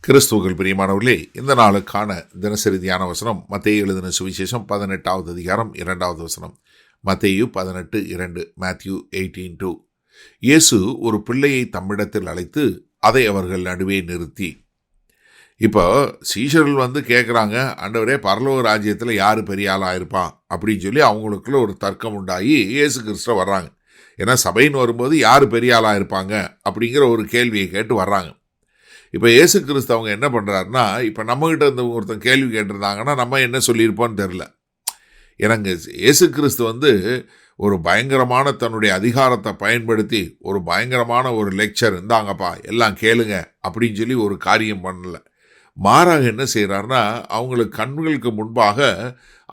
கிறிஸ்துவுக்குள் பிரியமானவர்களே, இந்த நாளுக்கான தினசரி தியான வசனம் மத்தேயு எழுதின சுவிசேஷம் 18வது அதிகாரம் 2வது வசனம். மத்தேயு 18:2, மேத்யூ 18:2. இயேசு ஒரு பிள்ளையை தம்மிடத்தில் அழைத்து அதை அவர்கள் நடுவே நிறுத்தி. இப்போ சீஷர்கள் கேட்குறாங்க, ஆண்டவரே பரலோக ராஜ்யத்தில் யார் பெரிய ஆளாக இருப்பான் அப்படின்னு சொல்லி அவங்களுக்குள்ள ஒரு தர்க்கம் உண்டாகி இயேசு கிறிஸ்துவ வர்றாங்க. ஏன்னா சபைன்னு வரும்போது யார் பெரிய ஆளாக இருப்பாங்க அப்படிங்கிற ஒரு கேள்வியை கேட்டு வர்றாங்க. இப்போ இயேசு கிறிஸ்து அவங்க என்ன பண்ணுறாருன்னா, இப்போ நம்மகிட்ட இருந்து ஒருத்தன் கேள்வி கேட்டிருந்தாங்கன்னா நம்ம என்ன சொல்லியிருப்போன்னு தெரில. எனக்கு இயேசு கிறிஸ்து ஒரு பயங்கரமான தன்னுடைய அதிகாரத்தை பயன்படுத்தி ஒரு பயங்கரமான ஒரு லெக்சர், இந்தாங்கப்பா எல்லாம் கேளுங்க அப்படின்னு சொல்லி ஒரு காரியம் பண்ணல. மாறாக என்ன செய்கிறாருன்னா, அவங்களுக்கு கண்களுக்கு முன்பாக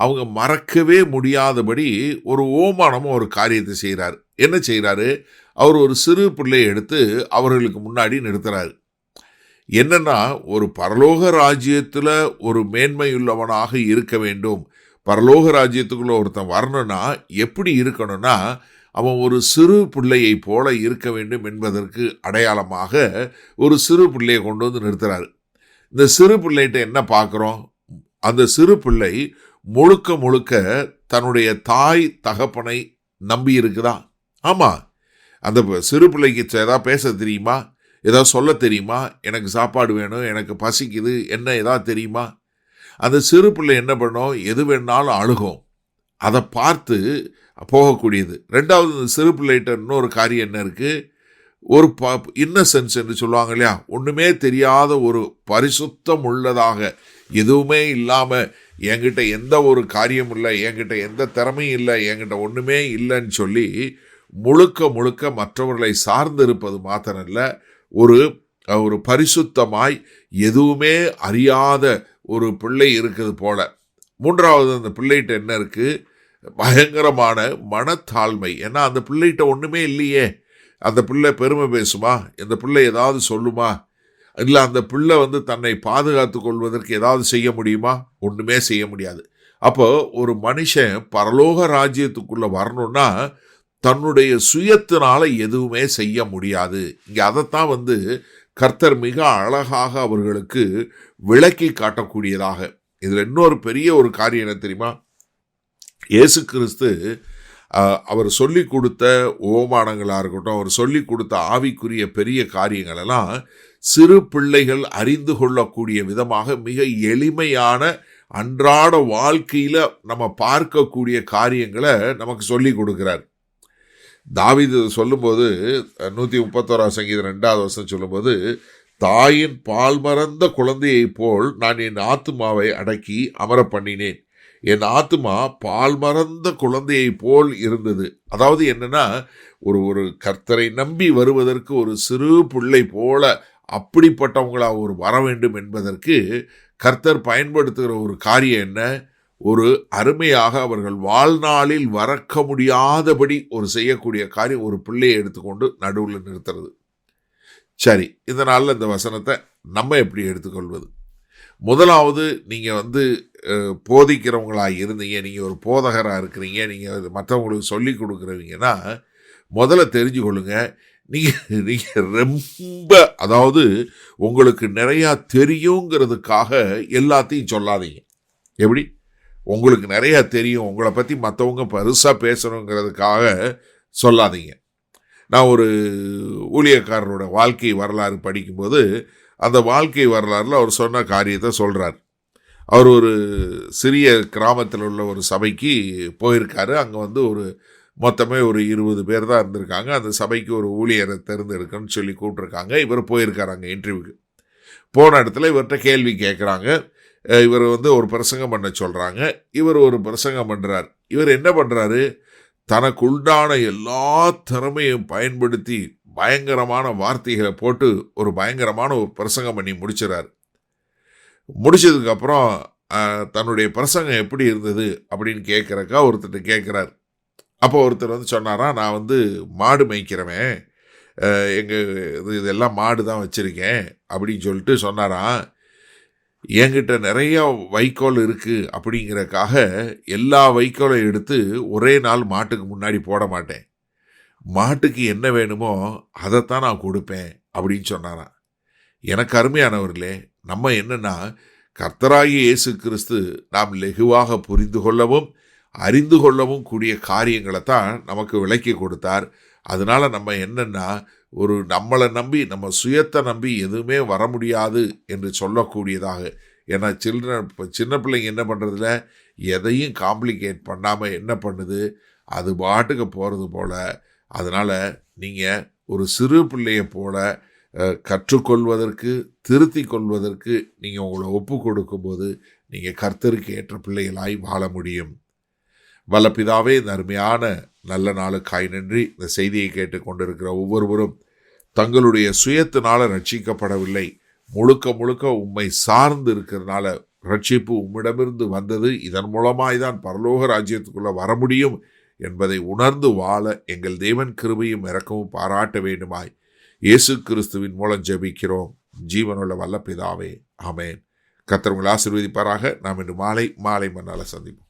அவங்க மறக்கவே முடியாதபடி ஒரு ஓமானமும் ஒரு காரியத்தை செய்கிறார். என்ன செய்கிறாரு? அவர் ஒரு சிறு பிள்ளையை எடுத்து அவர்களுக்கு முன்னாடி நிறுத்துறாரு. என்னன்னா, ஒரு பரலோக ராஜ்யத்தில் ஒரு மேன்மையுள்ளவனாக இருக்க வேண்டும். பரலோக ராஜ்யத்துக்குள்ள ஒருத்தன் வரணும்னா எப்படி இருக்கணும்னா, அவன் ஒரு சிறு பிள்ளையை போல இருக்க வேண்டும் என்பதற்கு அடையாளமாக ஒரு சிறு பிள்ளையை கொண்டு வந்து நிறுத்துறாரு. இந்த சிறு பிள்ளைகிட்ட என்ன பார்க்குறோம்? அந்த சிறு பிள்ளை முழுக்க முழுக்க தன்னுடைய தாய் தகப்பனை நம்பி இருக்குதா? ஆமாம். அந்த சிறு பிள்ளைக்கு ஏதாவது பேச தெரியுமா? ஏதாவது சொல்ல தெரியுமா? எனக்கு சாப்பாடு வேணும், எனக்கு பசிக்குது, என்ன ஏதாவது தெரியுமா? அந்த சிறு பிள்ளை என்ன பண்ணும்? எது வேணாலும் அழுகும். அதை பார்த்து போகக்கூடியது. ரெண்டாவது, இந்த சிறு பிள்ளைகிட்ட இன்னொரு காரியம் என்ன இருக்குது? ஒரு இன்னசென்ஸ் என்று சொல்லுவாங்க இல்லையா, ஒன்றுமே தெரியாத ஒரு பரிசுத்தம் உள்ளதாக, எதுவுமே இல்லாமல் என்கிட்ட எந்த ஒரு காரியம் இல்லை, என்கிட்ட எந்த திறமையும் இல்லை, என்கிட்ட ஒன்றுமே இல்லைன்னு சொல்லி முழுக்க முழுக்க மற்றவர்களை சார்ந்து இருப்பது மாத்திரம் இல்லை, ஒரு பரிசுத்தமாய் எதுவுமே அறியாத ஒரு பிள்ளை இருக்குது போல. மூன்றாவது, அந்த பிள்ளைகிட்ட என்ன இருக்குது? பயங்கரமான மனத்தாழ்மை. ஏன்னா அந்த பிள்ளைகிட்ட ஒன்றுமே இல்லையே. அந்த பிள்ளை பெருமை பேசுமா? இந்த பிள்ளை ஏதாவது சொல்லுமா? இல்லை அந்த பிள்ளை தன்னை பாதுகாத்து கொள்வதற்கு ஏதாவது செய்ய முடியுமா? ஒன்றுமே செய்ய முடியாது. அப்போ ஒரு மனுஷன் பரலோக ராஜ்யத்துக்குள்ளே வரணும்னா தன்னுடைய சுயத்தினால எதுவுமே செய்ய முடியாது. இங்கே அதைத்தான் கர்த்தர் மிக அழகாக அவர்களுக்கு விளக்கி காட்டக்கூடியதாக. இதில் இன்னொரு பெரிய ஒரு காரியம் என்ன தெரியுமா? இயேசு கிறிஸ்து அவர் சொல்லி கொடுத்த ஓமானங்களாக இருக்கட்டும், அவர் சொல்லி கொடுத்த ஆவிக்குரிய பெரிய காரியங்களெல்லாம் சிறு பிள்ளைகள் அறிந்து கொள்ளக்கூடிய விதமாக மிக எளிமையான அன்றாட வாழ்க்கையில் நம்ம பார்க்கக்கூடிய காரியங்களை நமக்கு சொல்லி கொடுக்கிறார். தாவீது சொல்லும்போது 131 சங்கீதம் 2வது வசனம் சொல்லும்போது, தாயின் பால் மறந்த குழந்தையை போல் நான் என் ஆத்துமாவை அடக்கி அமர பண்ணினேன். என் ஆத்துமா பால் மறந்த குழந்தையை போல் இருந்தது. அதாவது என்னன்னா, ஒரு கர்த்தரை நம்பி வருவதற்கு ஒரு சிறு பிள்ளை போல அப்படிப்பட்டவங்களா ஒரு வர வேண்டும் என்பதற்கு கர்த்தர் பயன்படுத்துகிற ஒரு காரியம் என்ன? ஒரு அருமையாக அவர்கள் வாழ்நாளில் மறக்க முடியாதபடி ஒரு செய்யக்கூடிய காரியம், ஒரு பிள்ளையை எடுத்துக்கொண்டு நடுவில் நிறுத்துறது. சரி, இந்த நாளில் இந்த வசனத்தை நம்ம எப்படி எடுத்துக்கொள்வது? முதலாவது, நீங்கள் போதிக்கிறவங்களாக இருந்தீங்க, நீங்கள் ஒரு போதகராக இருக்கிறீங்க, நீங்கள் மற்றவங்களுக்கு சொல்லி கொடுக்குறவங்கன்னா முதல்ல தெரிஞ்சு கொள்ளுங்க, நீங்கள் ரொம்ப, அதாவது உங்களுக்கு நிறையா தெரியுங்கிறதுக்காக எல்லாத்தையும் சொல்லாதீங்க. எப்படி? உங்களுக்கு நிறையா தெரியும், உங்களை பற்றி மற்றவங்க பெருசாக பேசணுங்கிறதுக்காக சொல்லாதீங்க. நான் ஒரு ஊழியக்காரரோட வாழ்க்கை வரலாறு படிக்கும்போது அந்த வாழ்க்கை வரலாறில் அவர் சொன்ன காரியத்தை சொல்கிறார். அவர் ஒரு சிறிய கிராமத்தில் உள்ள ஒரு சபைக்கு போயிருக்காரு. அங்கே ஒரு மொத்தமே ஒரு 20 பேர் தான் இருந்திருக்காங்க. அந்த சபைக்கு ஒரு ஊழியரை தேர்ந்தெடுக்கணும்னு சொல்லி கூப்பிட்ருக்காங்க. இவர் போயிருக்கார் அங்கே இன்டர்வியூக்கு. போன இடத்துல இவர்கிட்ட கேள்வி கேட்குறாங்க. இவர் ஒரு பிரசங்கம் பண்ண சொல்கிறாங்க. இவர் ஒரு பிரசங்கம் பண்ணுறார். இவர் என்ன பண்ணுறாரு? தனக்குண்டான எல்லா திறமையும் பயன்படுத்தி பயங்கரமான வார்த்தைகளை போட்டு ஒரு பயங்கரமான ஒரு பிரசங்கம் பண்ணி முடிச்சிடறார். முடிச்சதுக்கப்புறம் தன்னுடைய பிரசங்கம் எப்படி இருந்தது அப்படின்னு கேட்குறக்கா ஒருத்தர் கேட்குறார். அப்போ ஒருத்தர் சொன்னாராம், நான் மாடு மேய்க்கிறவன், இதெல்லாம் மாடு தான் வச்சுருக்கேன் அப்படின்னு சொல்லிட்டு சொன்னாராம். என்கிட்ட நிறைய வைக்கோல் இருக்குது அப்படிங்கிறக்காக எல்லா வைக்கோலையும் எடுத்து ஒரே நாள் மாட்டுக்கு முன்னாடி போட மாட்டேன். மாட்டுக்கு என்ன வேணுமோ அதைத்தான் நான் கொடுப்பேன் அப்படின்னு சொன்னாராம். எனக்கு அருமையானவர்களே, நம்ம என்னன்னா, கர்த்தராகிய இயேசு கிறிஸ்து நாம் லெகுவாக புரிந்து கொள்ளவும் அறிந்து கொள்ளவும் கூடிய காரியங்களை தான் நமக்கு விளக்கி கொடுத்தார். அதனால நம்ம என்னன்னா, நம்மளை நம்பி, நம்ம சுயத்தை நம்பி எதுவுமே வர முடியாது என்று சொல்லக்கூடியதாக. ஏன்னா சின்ன பிள்ளைங்க என்ன பண்ணுறதுல, எதையும் காம்ப்ளிகேட் பண்ணாமல் என்ன பண்ணுது, அது பாட்டுக்கு போகிறது போல். அதனால் நீங்கள் ஒரு சிறு பிள்ளையை போல கற்றுக்கொள்வதற்கு, திருத்தி கொள்வதற்கு நீங்கள் உங்களை ஒப்பு கொடுக்கும்போது நீங்கள் கர்த்தருக்கு ஏற்ற பிள்ளைகளாய் வாழ முடியும். வல்ல பிதாவே, இந்த அருமையான நல்ல நாளுக்காய் நன்றி. இந்த செய்தியை கேட்டுக்கொண்டிருக்கிற ஒவ்வொருவரும் தங்களுடைய சுயத்தினால ரட்சிக்கப்படவில்லை, முழுக்க முழுக்க உம்மை சார்ந்து இருக்கிறதுனால ரட்சிப்பு உம்மிடமிருந்து வந்தது, இதன் மூலமாய்தான் பரலோக ராஜ்யத்துக்குள்ளே வர முடியும் என்பதை உணர்ந்து வாழ எங்கள் தேவன் கிருபையும் இரக்கமும் பாராட்ட வேண்டுமாய் இயேசு கிறிஸ்துவின் மூலம் ஜெபிக்கிறோம் ஜீவனுள்ள வல்ல பிதாவே, ஆமென். கர்த்தர் உங்களை ஆசீர்வதிப்பாராக. நாம் இன்று மாலை மன்னால சந்திப்போம்.